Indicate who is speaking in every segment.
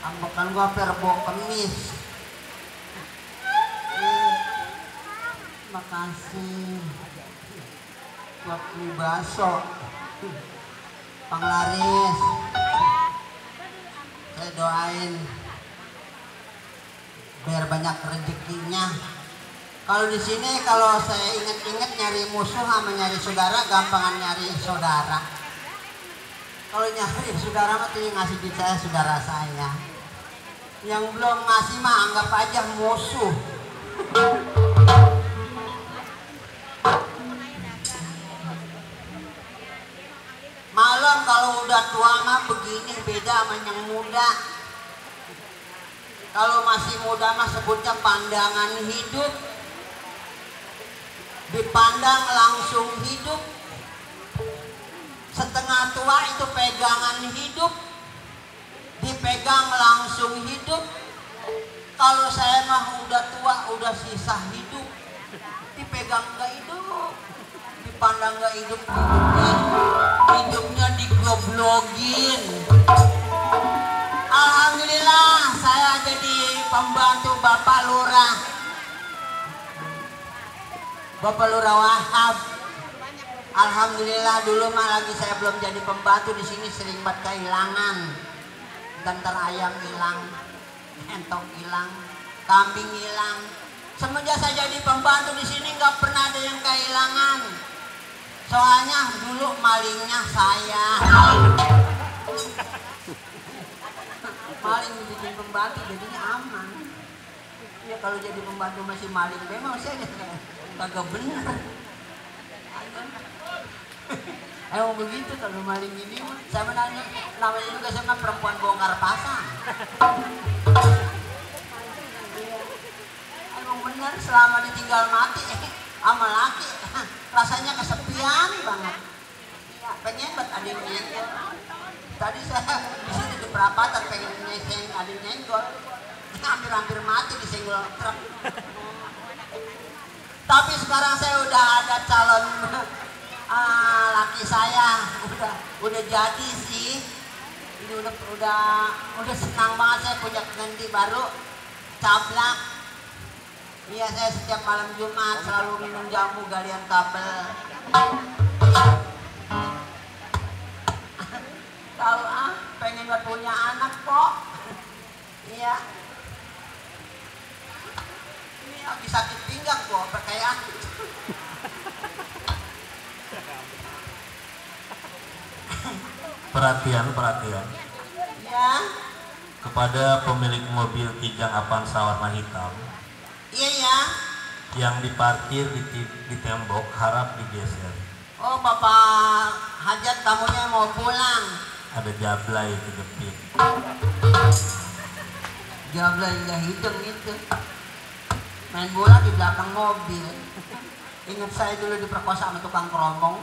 Speaker 1: Ambekan gua perbo kemis. Makasih buat beli bakso panglaris. Saya doain biar banyak rezekinya. Kalau di sini kalau saya inget-inget nyari musuh sama nyari saudara gampangan nyari saudara. Kalau nyari saudara mah tuh ngasih duit saya saudara saya. Yang belum ngasih mah anggap aja musuh. Malam kalau udah tua mah begini beda sama yang muda. Kalau masih muda mah sebutnya pandangan hidup. Dipandang langsung hidup. Setengah tua itu pegangan hidup. Dipegang langsung hidup. Kalau saya mah udah tua udah sisa hidup. Dipegang gak hidup. Dipandang gak hidup hidupnya digoblogin. Alhamdulillah saya jadi pembantu Bapak Lurah. Bapak Lurah Wahab. Alhamdulillah dulu mah lagi saya belum jadi pembantu di sini sering banget kehilangan. Gantar ayam hilang, entong hilang, kambing hilang. Semenjak saya jadi pembantu di sini nggak pernah ada yang kehilangan. Soalnya dulu malingnya saya. Maling bikin pembantu jadinya aman. Ya kalau jadi pembantu masih maling memang saya kagak bener. Emang begitu kalau maling ini. Saya menanya namanya juga saya kan perempuan bongkar pasang. Emang bener selama ditinggal mati sama laki rasanya kesepian banget. Ya, pengen buat ada yang nyenggol. Tadi saya di sini di perapatan pengen nyeseng ada yang nyenggol. Hampir-hampir mati disenggol truk. Tapi sekarang saya udah ada calon laki saya udah jadi sih. Ini udah senang banget saya punya ganti baru cablak. Iya saya setiap malam Jumat selalu minum jamu galian kabel. Tahu pengen buat punya anak kok. Iya. Ini habis sakit pinggang kok pakaian.
Speaker 2: Perhatian
Speaker 1: Ya.
Speaker 2: kepada pemilik mobil Kijang Avanza warna hitam.
Speaker 1: Iya ya.
Speaker 2: Yang diparkir di tembok harap digeser.
Speaker 1: Oh Bapak Hajat tamunya mau pulang.
Speaker 2: Ada jablay kejepit.
Speaker 1: Jablay nggak hitung itu. Main bola di belakang mobil. Ingat saya dulu diperkosa sama tukang keromong.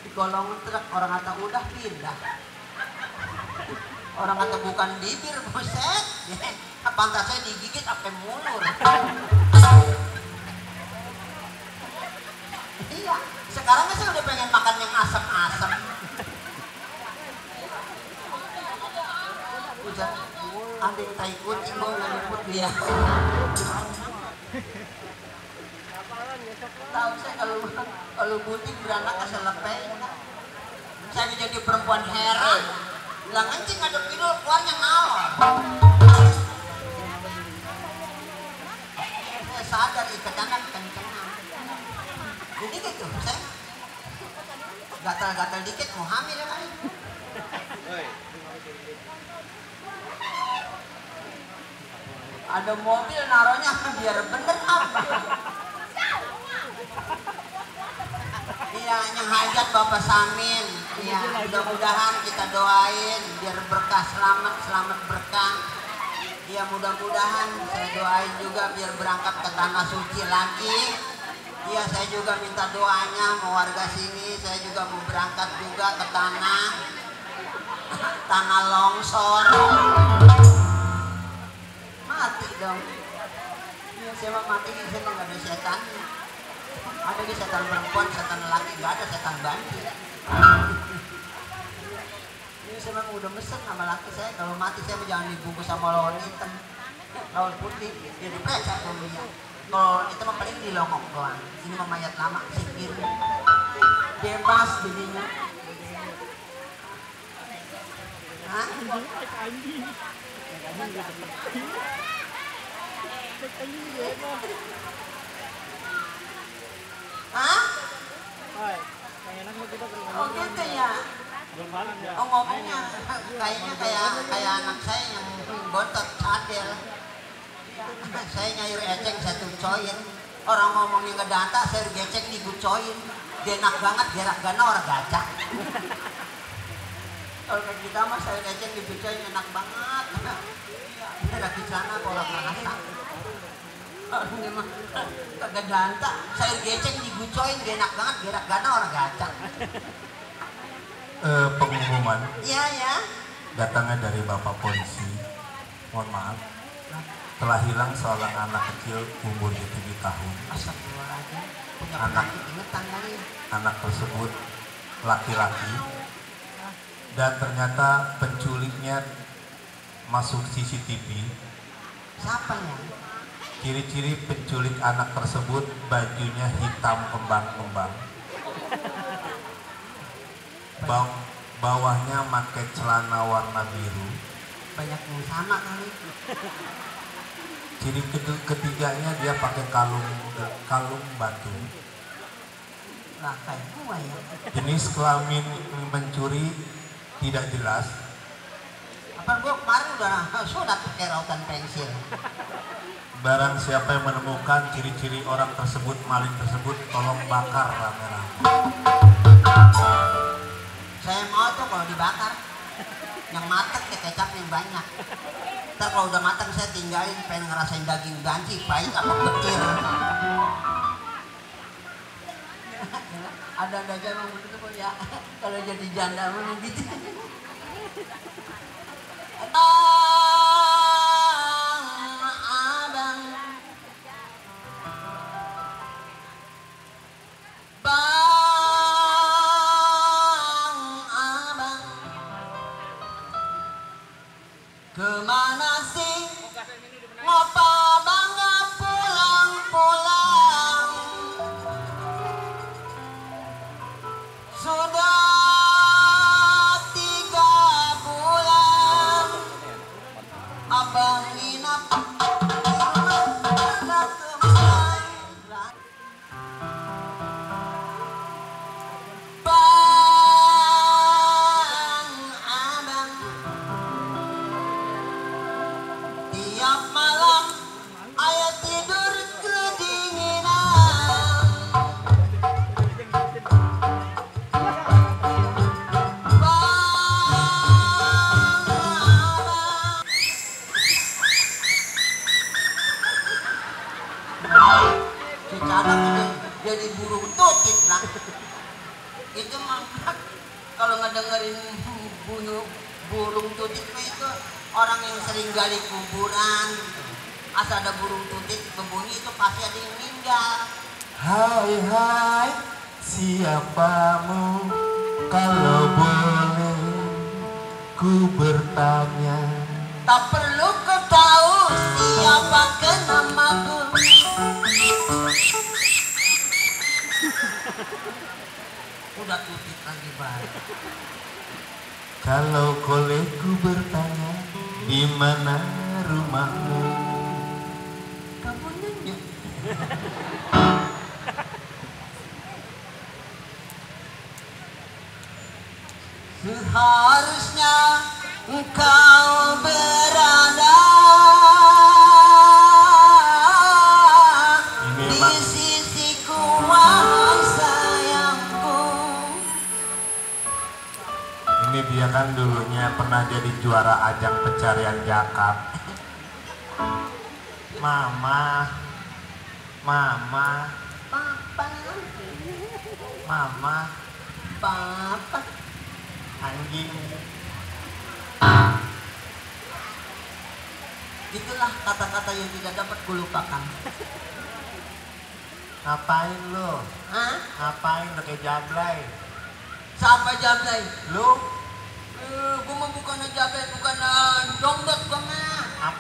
Speaker 1: Di kolong truk orang kata udah pindah. Orang kata bukan bibir buset. Pantat saya digigit sampai mulur. Iya, sekarang saya udah pengen makan yang asam-asam. Udah, ambil tai kucing mau ngeliput dia. Tahu saya kalau butik beranak asal lepek. Saya jadi perempuan heran. Lah kencing ngadep kidul keluarnya ngalor. Saya sadar ikatannya kencengan. Jadi gitu, saya gatal-gatal dikit mau hamil ya kali. Ada mobil naronya biar bener apa. Iya, yang hajat Bapak Samin. Iya, mudah-mudahan kita doain biar berkah, selamat berkah. Iya, mudah-mudahan saya doain juga biar berangkat ke tanah suci lagi. Iya, saya juga minta doanya mau warga sini. Saya juga mau berangkat juga ke tanah longsor. Mati dong. Iya, saya mau mati di sini nggak ada setannya. Ada di setan perempuan, setan laki, nggak ada setan banci. saya memang udah mesen sama laki saya, kalau mati saya jangan dibungkus sama lawan hitam, lawan putih, jadi periksa dulunya. Kalau itu mah paling dilongok doang. Ini mah mayat lama, sikir, bebas jadinya. Hah? Hah? Oh gitu ya. Oh ngomongnya kayaknya kayak anak saya yang bontot cadel. Saya nyair eceng saya tucoin. Orang ngomongnya ngedata saya gecek digucoin. Dia enak banget gerak gana orang gacak. Kalau kayak kita mah saya eceng digucoin enak banget. Gerak di sana orang merasa. Orangnya mah kagak danta, saya gecek digucoin dia enak banget gerak gana orang gacak.
Speaker 2: Pengumuman.
Speaker 1: Iya ya.
Speaker 2: Datangnya dari Bapak Polisi. Mohon maaf. Telah hilang seorang anak kecil umurnya 7 tahun.
Speaker 1: Astagfirullahaladzim. Punya
Speaker 2: Anak.
Speaker 1: penyakit ingetan kali.
Speaker 2: Anak tersebut laki-laki dan ternyata penculiknya masuk CCTV.
Speaker 1: Siapa ya?
Speaker 2: Ciri-ciri penculik anak tersebut bajunya hitam kembang-kembang. Bawahnya pakai celana warna biru.
Speaker 1: Banyak yang sama kali.
Speaker 2: Ciri ketiganya dia pakai kalung batu.
Speaker 1: Lah kayak gua ya.
Speaker 2: Jenis kelamin mencuri tidak jelas.
Speaker 1: Apa gua kemarin udah sudah pakai rautan pensil.
Speaker 2: Barang siapa yang menemukan ciri-ciri orang tersebut, maling tersebut, tolong bakar rame-rame.
Speaker 1: Saya mau tuh kalau dibakar yang matang kayak kecap yang banyak. Ntar kalau udah matang saya tinggalin, pengen ngerasain daging ganci, pahit apa petir. Ada aja emang begitu kok ya. Kalau jadi janda mah gitu. Kemana sih ngapa bangga pulang-pulang, sudah 3 bulan abang nginap di rumah anak kembali. Bang abang tiap malam ayah tidur kedinginan. Bang abang si cadang jadi burung tutit lah. Itu mah kalau ngedengerin burung tutit mah itu orang yang sering gali kuburan. Asal ada burung tutit berbunyi itu pasti ada yang meninggal.
Speaker 2: Hai hai, siapamu? Kalau boleh ku bertanya.
Speaker 1: Tak perlu kau tahu siapa namaku. Udah tutit lagi baik.
Speaker 2: Kalau boleh ku bertanya, di mana rumahmu?
Speaker 1: Kamu nanya. Seharusnya engkau berada di sisiku, wahai sayangku.
Speaker 2: Ini dia kan dulunya pernah jadi juara ajang pencarian bakat. Mama, mama,
Speaker 1: Papa,
Speaker 2: mama,
Speaker 1: papa.
Speaker 2: anjing.
Speaker 1: Itulah kata-kata yang tidak dapat kulupakan.
Speaker 2: Ngapain lo?
Speaker 1: Hah?
Speaker 2: Ngapain lo kayak jablay?
Speaker 1: Siapa jablay?
Speaker 2: Lu?
Speaker 1: Gue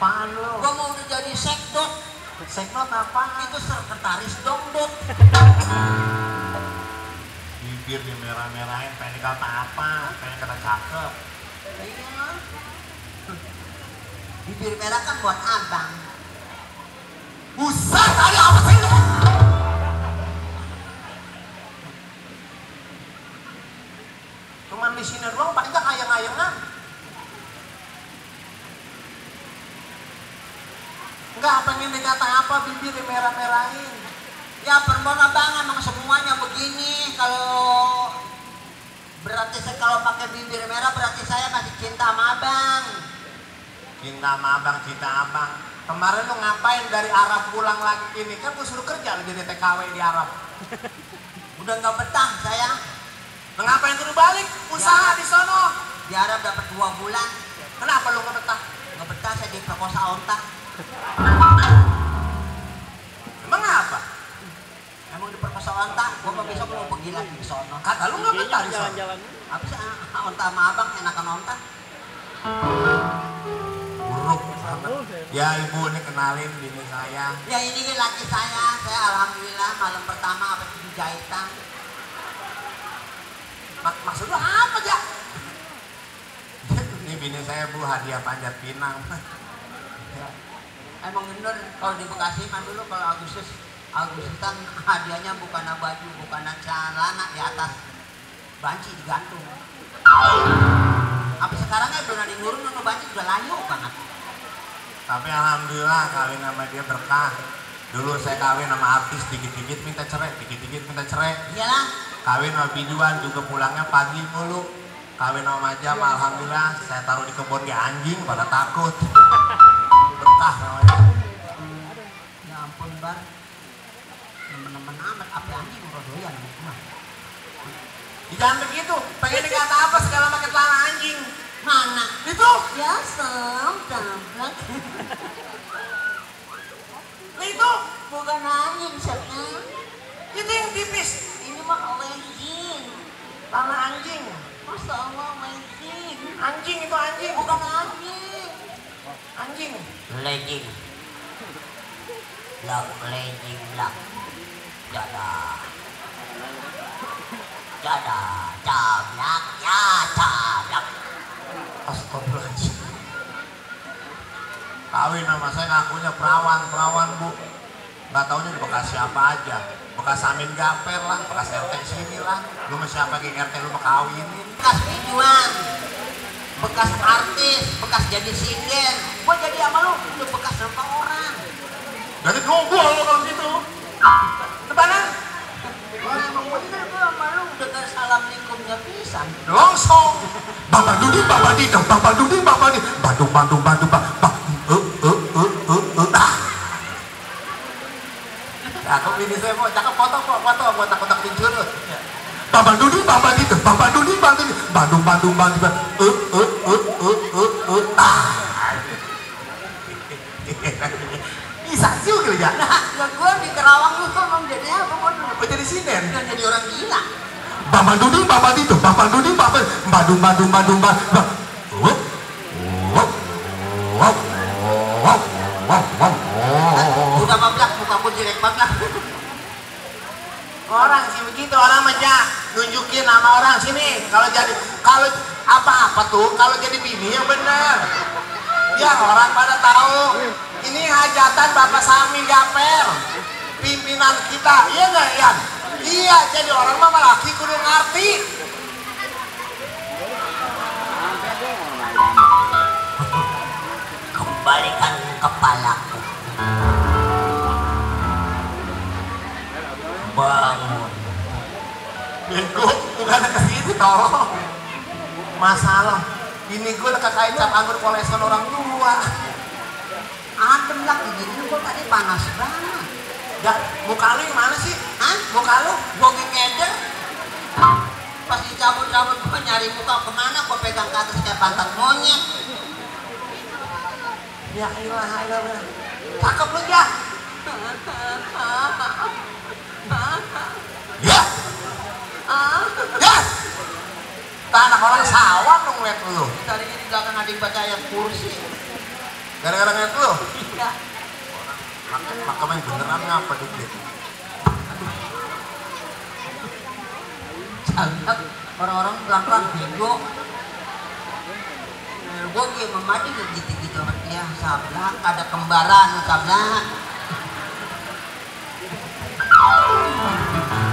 Speaker 2: Apaan lu?
Speaker 1: Gua mau udah jadi sekdot.
Speaker 2: Sekdot apa?
Speaker 1: Itu sekretaris dongdot.
Speaker 2: Bibir dimerah-merahin, pengen dikata apa? Pengen kata cakep.
Speaker 1: Iya. Bibir merah kan buat abang.
Speaker 2: Buset, ada apa sih lu? Cuman di sini doang, paling gak ayang-ayangan. Enggak, pengen dikata apa, bibir dimerah-merahin.
Speaker 1: Ya perempuan abang emang semuanya begini. Kalau berarti saya kalau pakai bibir merah berarti saya masih cinta sama abang.
Speaker 2: Cinta sama abang, cinta abang. Kemarin lu ngapain dari Arab pulang lagi ini? Kan gue suruh kerja lu jadi TKW di Arab.
Speaker 1: Udah nggak betah saya.
Speaker 2: Lu ngapain suruh balik? Usaha di sono.
Speaker 1: Di Arab dapat 2 bulan.
Speaker 2: Kenapa lu nggak betah?
Speaker 1: Nggak betah saya diperkosa onta.
Speaker 2: Emang apa?
Speaker 1: Emang diperkosa onta. Gua mau besok mau pergi lagi ke sono.
Speaker 2: Kata lu nggak betah di sono.
Speaker 1: Apa sih onta sama abang enakan onta?
Speaker 2: Buruk banget. Ya ibu ini kenalin bini saya.
Speaker 1: Ya ini laki saya. Saya alhamdulillah malam pertama apa di jahitan.
Speaker 2: Maksud lu apa ya? Ini bini saya bu, hadiah panjat pinang.
Speaker 1: Emang bener kalau di Bekasi kan dulu kalau Agustusan hadiahnya bukan baju, bukan celana, di atas banci digantung. Apa sekarangnya belum ada nurun nunu banci udah layu banget.
Speaker 2: Tapi alhamdulillah kawin sama dia berkah. Dulu saya kawin sama artis, dikit-dikit minta cerai, dikit-dikit minta cerai.
Speaker 1: Iyalah.
Speaker 2: Kawin sama biduan juga pulangnya pagi mulu. Kawin sama Majam, alhamdulillah saya taruh di kebun di anjing pada takut. Berkah namanya.
Speaker 1: Ya ampun bar. Temen-temen amat apa anjing rodoyan mah.
Speaker 2: Jangan begitu, pengen dikata apa segala pakai celana anjing.
Speaker 1: Mana?
Speaker 2: Itu.
Speaker 1: Ya salam tabrak.
Speaker 2: Itu.
Speaker 1: Bukan anjing Sabna.
Speaker 2: Itu yang tipis.
Speaker 1: Ini mah legging.
Speaker 2: Celana anjing.
Speaker 1: Masya Allah legging.
Speaker 2: Anjing itu anjing.
Speaker 1: Bukan anjing.
Speaker 2: Anjing.
Speaker 1: Legging. Legging lak. Dada. Dada. Cablak. Ya cablak.
Speaker 2: Astagfirullahaladzim. Kawin sama saya ngakunya perawan bu. Nggak taunya di Bekasi apa aja. Bekas Amin Gaper lah, bekas RT sini lah. Lu sama siapa geng RT lu mau kawinin?
Speaker 1: Bekas videoan, bekas artis, bekas jadi sinden. Gua jadi sama lu udah bekas sama orang.
Speaker 2: Jadi gua lu kalau gitu. Depanan?
Speaker 1: Oh emang bener gua sama lu udah gak salam lingkumnya pisan.
Speaker 2: Longsong. Bapak dudi, bapak di, bapak dudi, bapak di. Bandung, Bandung, Bandung, bapak. Aku ini saya mau cakep foto buat takut dincurut. Bapak dudi, bapak di, bapak dudi, bapak di. Bandung, Bandung, Bandung. Bisa juga ya.
Speaker 1: Nah gua di Kerawang lu kok emang jadi apa?
Speaker 2: Gua jadi sinden.
Speaker 1: Udah jadi orang gila.
Speaker 2: Bapak dudi, bapak di, bapak dudi, bapak. Bandung, Bandung, Bandung, Bandung.
Speaker 1: Udah mablak, muka pun jelek mablak.
Speaker 2: Orang sih begitu, orang aja nunjukin nama orang sini. Kalau apa-apa tuh, kalau jadi bini yang bener. Ya orang pada tahu. Ini hajatan Bapak Sami Gaper, pimpinan kita. Iya nggak Ian? Iya, jadi orang mah laki kudu ngerti.
Speaker 1: Kembalikan kepalaku. Bangun.
Speaker 2: Bego, bukan ke situ tolong. Masalah, bini gue kakak cap anggur kolesterol orang tua.
Speaker 1: Adem lagi gini, gua tadi panas banget.
Speaker 2: Ya, muka lu yang mana sih?
Speaker 1: Hah?
Speaker 2: Muka lu?
Speaker 1: Gua ngeder. Pas dicabut-cabut gua nyari muka kemana, gua pegang ke atas kayak pantat monyet.
Speaker 2: Ya ilah. Cakep lu ya. Ya. Ya. Tak anak orang sawah dong liat lu.
Speaker 1: Tadi ini belakang ada yang baca ayat kursi.
Speaker 2: Gara-gara ngeliat lu?
Speaker 1: Iya.
Speaker 2: Maka main beneran ngapa dikit?
Speaker 1: Jangan orang-orang pelan-pelan bego. Gue kayak memadi gitu-gitu ya sablak, ada kembaran sablak.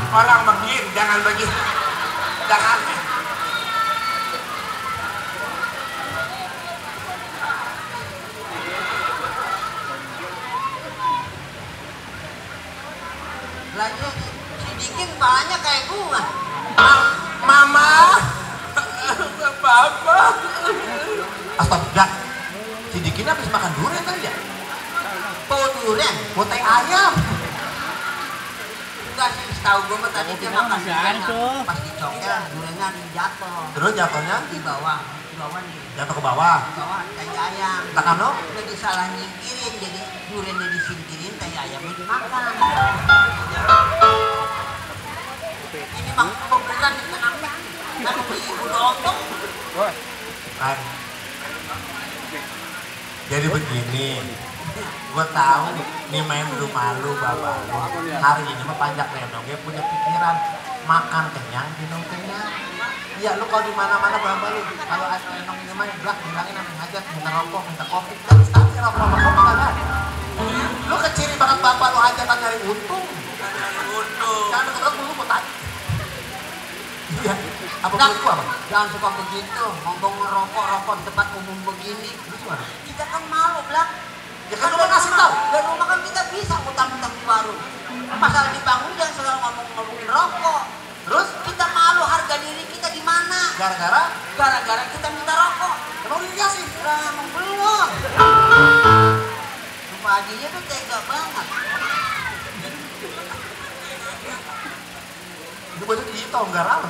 Speaker 2: Orang begini, jangan begini. Jangan.
Speaker 1: Lagi si Dikin kepalanya kayak gua.
Speaker 2: Mama. Papa. Astaga. Si Dikin habis makan durian tadi ya?
Speaker 1: Bau durian,
Speaker 2: Bau teh ayam.
Speaker 1: enggak sih, setahu gua mah tadi dia makan durian pas dicokel duriannya jatuh.
Speaker 2: Terus jatuhnya
Speaker 1: Di bawah nih.
Speaker 2: jatuh ke bawah.
Speaker 1: Di bawah tai ayam.
Speaker 2: Takano?
Speaker 1: Udah disalah nyingkirin, jadi duriannya disingkirin, tai ayamnya dimakan. Ini mah pembukaan di kenapa? Kan ibu dongdong.
Speaker 2: Kan. Jadi begini. Gue tahu nih main rumah lu, bapak lu. Hari ini mah panjang lenong dia punya pikiran makan kenyang, minum kenyang. Iya, lu kalau di mana-mana bapak lu kalau ada lenong ini mah belak bilangin namanya hajat, minta rokok, minta kopi, terus tapi rokok sama kopi nggak ada. Lu keciri banget bapak lu hajatan nyari untung. Jangan deket lu mau tanya. Iya, apa menurut gua apa?
Speaker 1: Jangan suka begitu, ngomong ngerokok-rokok di tempat umum begini.
Speaker 2: Terus mana?
Speaker 1: Kita kan malu, Blak.
Speaker 2: Ya kan lu kasih tahu.
Speaker 1: Dan rumah kan kita bisa utang-utang di warung. Masalah dibangun jangan selalu ngomongin rokok.
Speaker 2: Terus
Speaker 1: Kita malu harga diri kita di mana?
Speaker 2: gara-gara
Speaker 1: Gara-gara kita minta rokok.
Speaker 2: emang udah dikasih.
Speaker 1: Lah, emang belum. Rumah Adinya tuh tega banget.
Speaker 2: Itu baju di Tonggaran.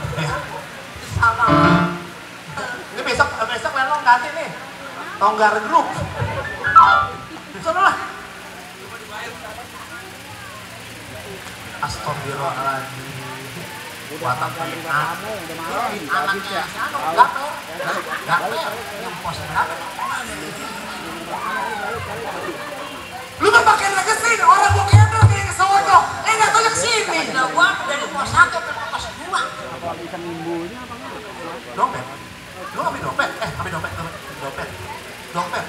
Speaker 1: Sama.
Speaker 2: Ini besok lenong ganti nih. Tonggar Group. Sana lah. Astagfirullahaladzim. Buatan pinat.
Speaker 1: Anaknya gaper. Gaper. Yang pos gaper.
Speaker 2: Lu mah pakai lagi sini, orang gua kena kayak kesono. Nggak tahu ke sini.
Speaker 1: Udah gua dari pos 1 ke pos 2.
Speaker 2: Dompet. Lu ngambil dompet? Ambil dompet. Dompet.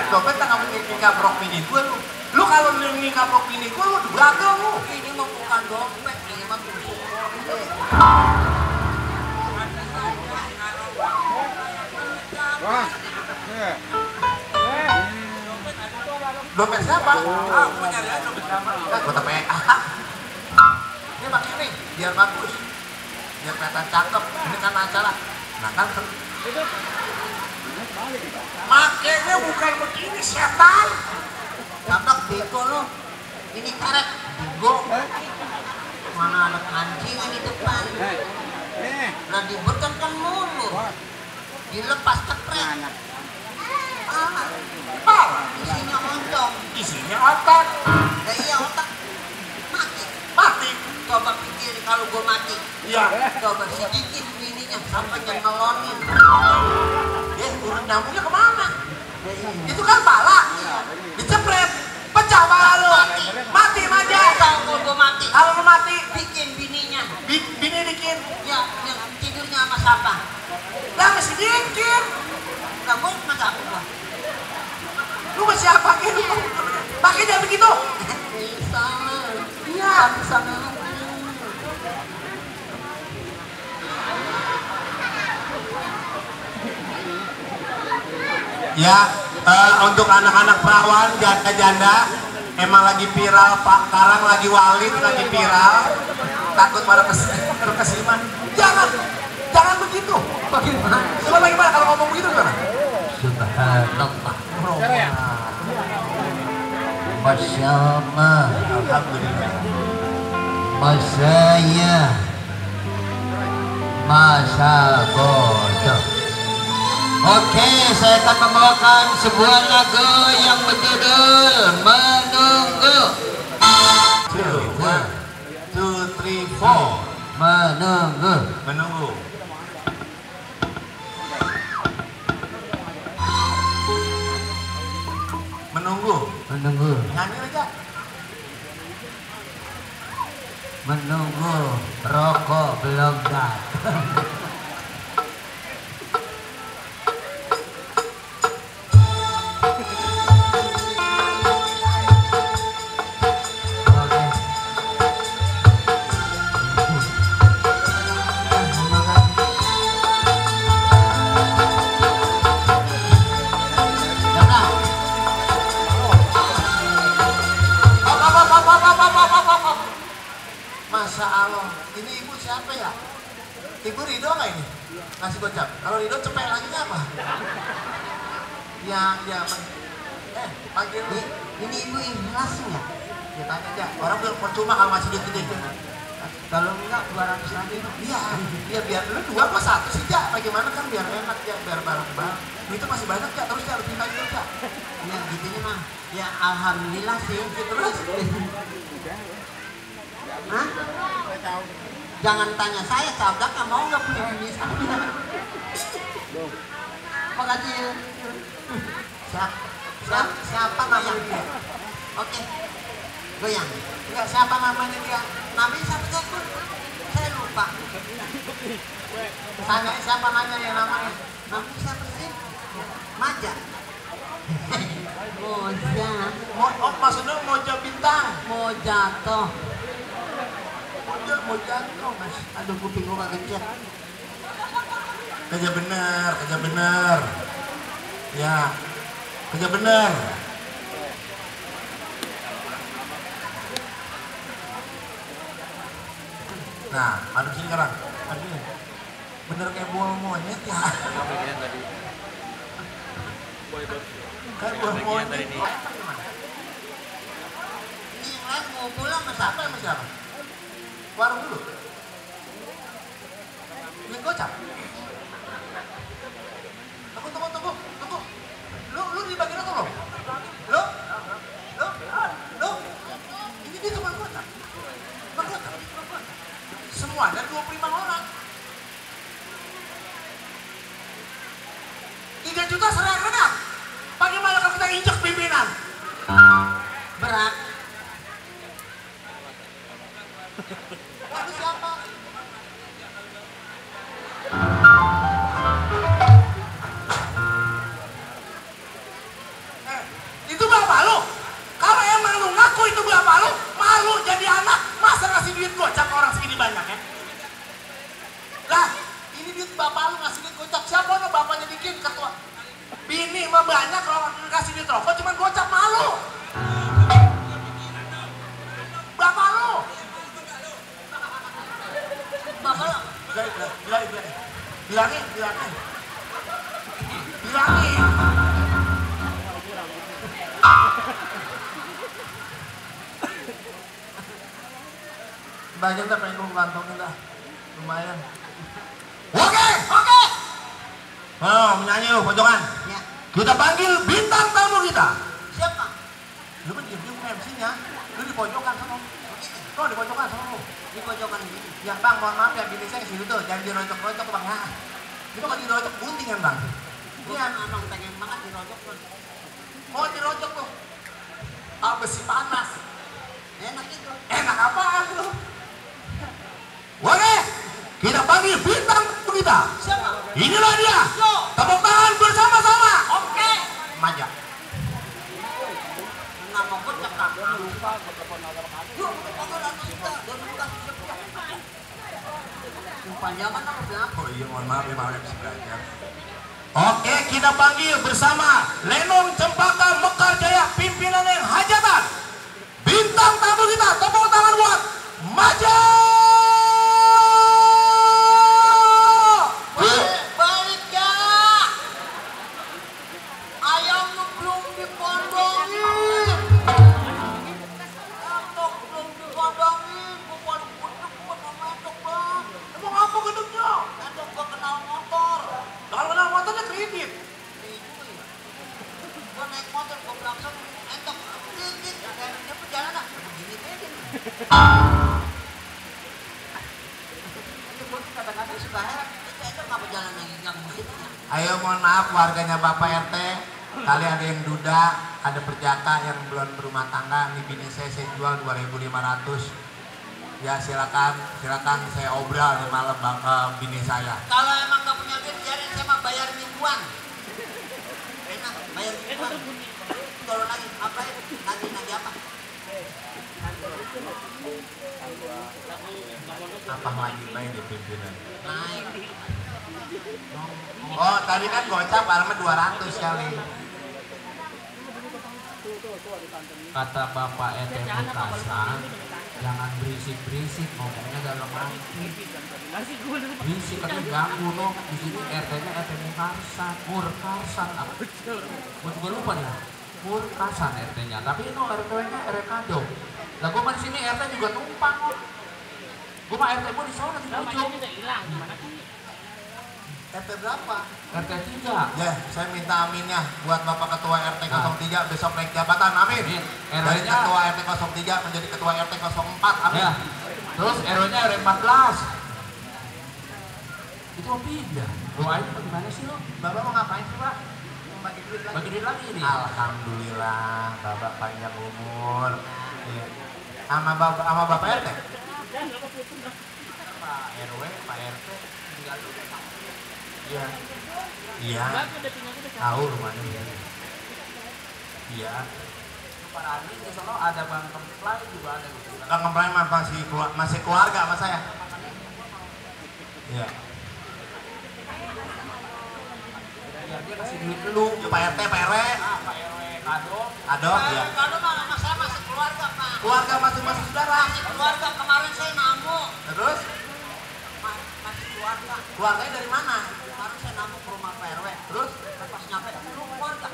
Speaker 2: Dompet tak ngambil nikah brok mini gua lu. Lu kalau lu nikah brok mini gua lu belakang lu.
Speaker 1: Ini mah bukan dompet, ini mah tusuk.
Speaker 2: Dompet siapa? Gua nyari aja dompet siapa. Gua tapi ini pakai ini biar bagus. Biar kelihatan cakep. Ini kan acara. Nah kan makanya bukan begini setan.
Speaker 1: Tabrak bego lo. Ini karet bego. Mana ada kancingan di depan. Nah dibutkan kan mulu. Dilepas cepret. Isinya ontong.
Speaker 2: Isinya otak.
Speaker 1: Iya otak.
Speaker 2: Mati.
Speaker 1: Coba pikir kalau gue mati.
Speaker 2: Iya.
Speaker 1: Coba sedikit ininya sampai nyelonin.
Speaker 2: Urut nyambungnya kemana? Itu kan pala. Dicepret. Pecah pala lu. Mati aja.
Speaker 1: Tahu kalau gue mati.
Speaker 2: Kalau lu mati,
Speaker 1: Bikin bininya.
Speaker 2: bini bikin.
Speaker 1: Ya, yang tidurnya sama siapa?
Speaker 2: Lah mesti bikin.
Speaker 1: Lah gue sama siapa gua?
Speaker 2: Lu masih apa gitu? Pakai jangan begitu.
Speaker 1: Sama.
Speaker 2: Iya.
Speaker 1: Sama.
Speaker 2: Ya, untuk anak-anak perawan janda-janda emang lagi viral, Pak Karang lagi walid lagi viral. Takut pada kesiman. Jangan begitu.
Speaker 1: Bagaimana?
Speaker 2: Coba bagaimana kalau ngomong begitu gimana?
Speaker 1: Subhanallah. Masya Allah.
Speaker 2: Alhamdulillah.
Speaker 1: Masya Masa bodoh. Oke, saya akan membawakan sebuah lagu yang berjudul Menunggu.
Speaker 2: 1, 2, 3, 4.
Speaker 1: Menunggu.
Speaker 2: Menunggu.
Speaker 1: Menunggu.
Speaker 2: Nyanyi aja.
Speaker 1: Menunggu rokok belum datang.
Speaker 2: Masya Allah, ini ibu siapa ya? Ibu Ridho nggak ini? Nasi gocap. Kalau Ridho cepet lagi apa? Ya, panggil
Speaker 1: Ini ibu ikhlas nggak?
Speaker 2: ya tanya aja. Orang belum percuma kalau masih duit gede.
Speaker 1: Kalau enggak 200 lagi.
Speaker 2: Iya, iya biar lu 2 apa 1 sih ya. Bagaimana kan biar enak ya, biar bareng-bareng. Itu masih banyak ya, terus ya harus minta juga.
Speaker 1: Ya gitunya mah. Ya alhamdulillah sih.
Speaker 2: Terus.
Speaker 1: Hah? Jangan tanya saya, sabdaknya mau nggak punya ini saya. Makasih.
Speaker 2: Siapa namanya dia?
Speaker 1: Oke. Goyang.
Speaker 2: Enggak, siapa namanya dia?
Speaker 1: Namanya siapa tuh? Saya lupa.
Speaker 2: Tanya siapa nanya yang namanya?
Speaker 1: Namanya siapa sih? Maja. Moja.
Speaker 2: Oh, maksudnya Moja Bintang.
Speaker 1: Mau jatuh.
Speaker 2: Mau jatuh, Mas.
Speaker 1: Aduh kuping gua kencet.
Speaker 2: Kerja bener. Ya, kerja bener. Nah, aduk sini sekarang. Aduk. Bener kayak buah monyet ya. Kayak buah monyet.
Speaker 1: Ini yang lain mau pulang mas
Speaker 2: Siapa yang siapa? Warung dulu. Ini gocap. Tunggu. Lu dibagi rokok belum? Lu? Ini dia tukang gocap. Tukang gocap. Semua ada 25 orang. 3 juta serang-renang. Bagaimana kalau kita injek pimpinan?
Speaker 1: berat.
Speaker 2: Lalu siapa? Itu bapak lu? Kalau emang lu ngaku itu bapak lu, malu jadi anak, masa ngasih duit gocap orang segini banyak ya? Lah, ini duit bapak lu ngasih duit gocap, siapa lu bapaknya bikin ketua? Bini mah banyak kalau ngasih duit rokok, cuman gocap malu. Bapak lu.
Speaker 1: Bapak lo.
Speaker 2: Bilangin. Banyak dah pengen gue kantongin dah. Lumayan. Oke. Menyanyi lu pojokan.
Speaker 1: Ya.
Speaker 2: Kita panggil bintang tamu kita.
Speaker 1: Siapa?
Speaker 2: Lu kan diem MC-nya. Lu di pojokan sama. Lu di pojokan sama lu.
Speaker 1: Di pojokan ini.
Speaker 2: Ya bang, mohon maaf ya, bini saya kesitu tuh. Jangan dirocok-rocok bang ya. Itu kan dirocok gunting kan bang.
Speaker 1: Iya, abang pengen banget dirojok tuh.
Speaker 2: Mau dirocok tuh. Besi panas.
Speaker 1: Enak itu.
Speaker 2: Enak apaan lu? Oke, kita panggil bintang kita.
Speaker 1: Siapa?
Speaker 2: Inilah dia.
Speaker 1: Yo.
Speaker 2: Tepuk tangan bersama-sama.
Speaker 1: Oke.
Speaker 2: Maja.
Speaker 1: Nama gue cekak. Yuk, kita datang kita. Panjangan apa berapa?
Speaker 2: Oh iya, mohon maaf ya, maaf bisa belajar. Oke, kita panggil bersama Lenong Cempaka Mekar Jaya, pimpinan yang hajatan. Bintang tamu kita, tepuk tangan buat Maja.
Speaker 1: Balik ya. Ayam lu belum dipondongin. Entok belum dipondongin. Gue paling gudeg buat entok bang.
Speaker 2: Emang apa gedungnya?
Speaker 1: Entok gue kenal motor.
Speaker 2: Kalau kenal motornya kredit.
Speaker 1: Gue naik motor gue langsung entok. Dikit. Dia perjalanan. Begini begini. Gue kadang-kadang suka heran. Itu ngapa jalan lagi gang begitu ya?
Speaker 2: Ayo mohon maaf warganya Bapak RT, kalian ada yang duda, ada perjaka yang belum berumah tangga, nih bini saya jual 2.500. Ya silakan saya obrol nih malam bini saya.
Speaker 1: Kalau emang nggak punya duit, biarin saya mah bayar mingguan. Enak, bayar mingguan. Turun lagi, apa ya? Nagih apa?
Speaker 2: Apa lagi main di pimpinan?
Speaker 1: Naik.
Speaker 2: Oh tadi kan gocap arma 200 kali.
Speaker 3: Kata Bapak Ete Bekasan, jangan berisik-berisik, ngomongnya dalam hati. Berisik kan ganggu no. Di sini RT-nya RT Murkarsan. Gue juga lupa nih. Murkarsan RT-nya, tapi itu RT-nya Rekado. Lah gue mah di sini RT juga numpang kok. Gue mah RT gue di sana di ujung.
Speaker 2: RT berapa?
Speaker 3: RT 3.
Speaker 2: Ya, saya minta aminnya buat Bapak Ketua RT 03 besok naik jabatan, amin. Dari Ketua RT 03 menjadi Ketua RT 04, amin.
Speaker 3: Ya. Terus RW-nya RW 14. Itu apa pindah? Doain bagaimana sih lo?
Speaker 2: Bapak mau ngapain sih, Pak? Mau bagi duit lagi?
Speaker 3: Bagi duit lagi nih.
Speaker 2: Alhamdulillah, Bapak panjang umur. Iya. Sama Bapak RT?
Speaker 3: Pak RW, Pak RT tinggal dulu.
Speaker 2: Iya. Iya. Tahu rumahnya. Iya.
Speaker 3: Pak Rani di sono ada Bang Kemplay juga ada di sini.
Speaker 2: Bang Kemplay masih keluarga sama saya. Iya.
Speaker 3: Ya, dia kasih duit dulu.
Speaker 2: Ya, Pak RT, Pak RW.
Speaker 3: Pak RW kado.
Speaker 2: Kado, iya.
Speaker 1: Kado mah sama saya masih keluarga, Pak.
Speaker 2: Keluarga masing-masing saudara.
Speaker 1: Masih keluarga, kemarin saya namu.
Speaker 2: Terus?
Speaker 1: Masih keluarga.
Speaker 2: Keluarganya dari mana?
Speaker 1: Kemarin saya namu ke rumah Pak RW.
Speaker 2: Terus?
Speaker 1: Pas nyampe, lu keluarga.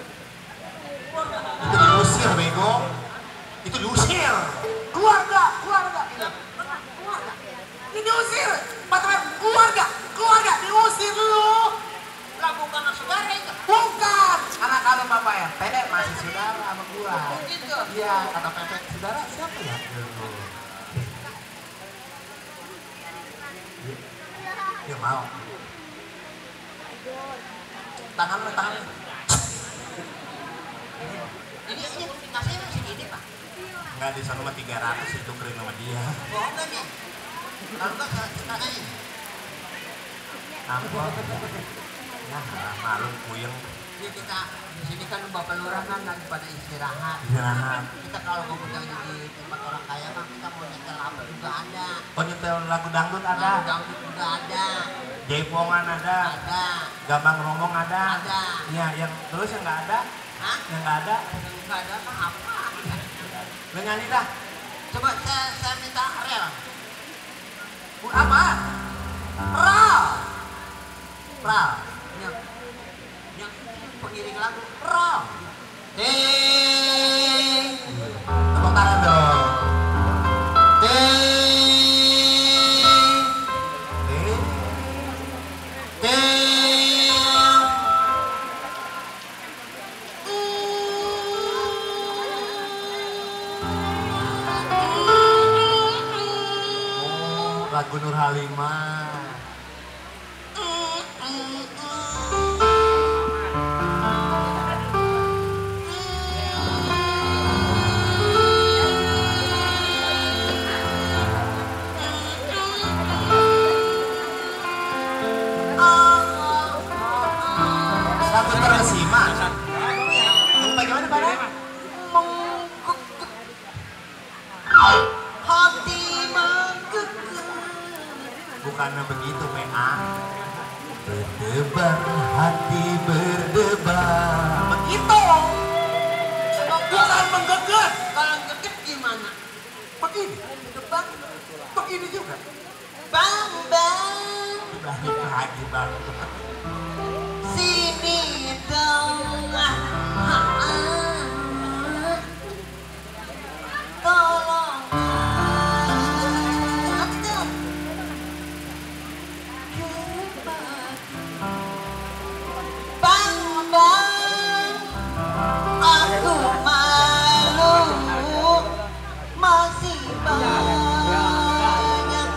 Speaker 2: Itu diusir, bego. Itu diusir. Keluarga. Ini diusir. Keluarga, diusir lu.
Speaker 1: Lah bukan saudara itu.
Speaker 2: Bukan. Karena kalau Bapak RT masih saudara sama gua.
Speaker 1: Gitu.
Speaker 2: Iya, kata Pepe, saudara siapa ya? Dia mau. Tangan.
Speaker 1: Ini kasihnya masih gini, Pak.
Speaker 2: Enggak, di sana mah 300 itu keren sama dia.
Speaker 1: Bohong kan ya? Kalau enggak sekarang
Speaker 2: Ampun. Nah, malu puyeng.
Speaker 1: ya kita di sini kan Bapak Lurah kan lagi pada istirahat.
Speaker 2: Istirahat.
Speaker 1: Kita kalau mau kerja di tempat orang kaya mah kita mau nyetel apa juga ada.
Speaker 2: Oh, nyetel lagu dangdut ada.
Speaker 1: Dangdut juga ada.
Speaker 2: Jaipongan ada.
Speaker 1: Ada.
Speaker 2: Gambang Romong ada.
Speaker 1: Ada.
Speaker 2: Iya, yang terus yang nggak ada.
Speaker 1: Hah?
Speaker 2: Yang nggak ada.
Speaker 1: Yang nggak ada mah apa?
Speaker 2: Lu nyanyi dah.
Speaker 1: Coba saya minta rel.
Speaker 2: Apa?
Speaker 1: Ral. Yang pengiring lagu ral.
Speaker 2: Tepuk tangan dong. Lagu Nur Halimah. Lagu Persima. Bagaimana Pak?
Speaker 1: Hati menggugah.
Speaker 2: Bukannya begitu, PA. Berdebar, hati berdebar. Begitu. Bukan menggegit.
Speaker 1: Kalau gegep gimana?
Speaker 2: Begini.
Speaker 1: Debat.
Speaker 2: Begini juga.
Speaker 1: Bang.
Speaker 2: Balik lagi, Bang.
Speaker 1: Sini dong. Tolong. Bang. Aku malu. Masih banyak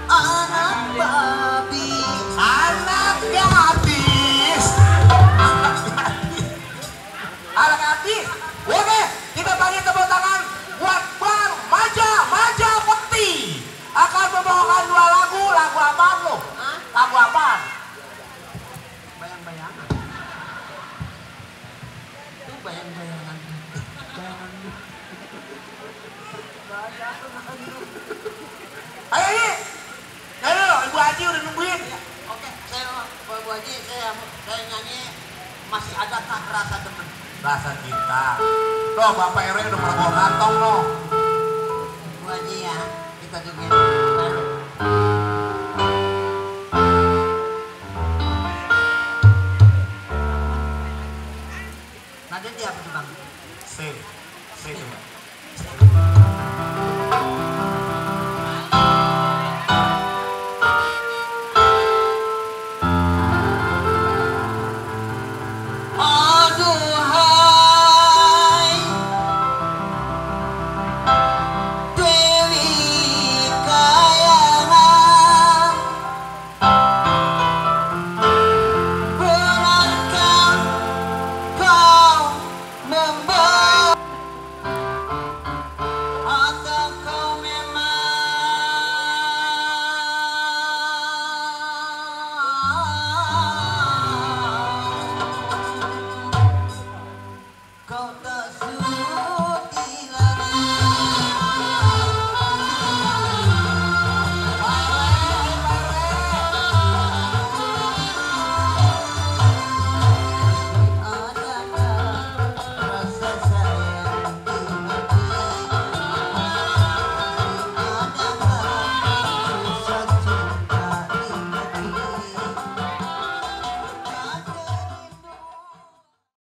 Speaker 1: anak babi.
Speaker 2: Anak gadis. Anak gadis.
Speaker 1: masih adakah rasa demen?
Speaker 2: Rasa cinta. Loh, Bapak RW udah pernah bawa kantong loh.
Speaker 1: Bu Haji ya, kita juga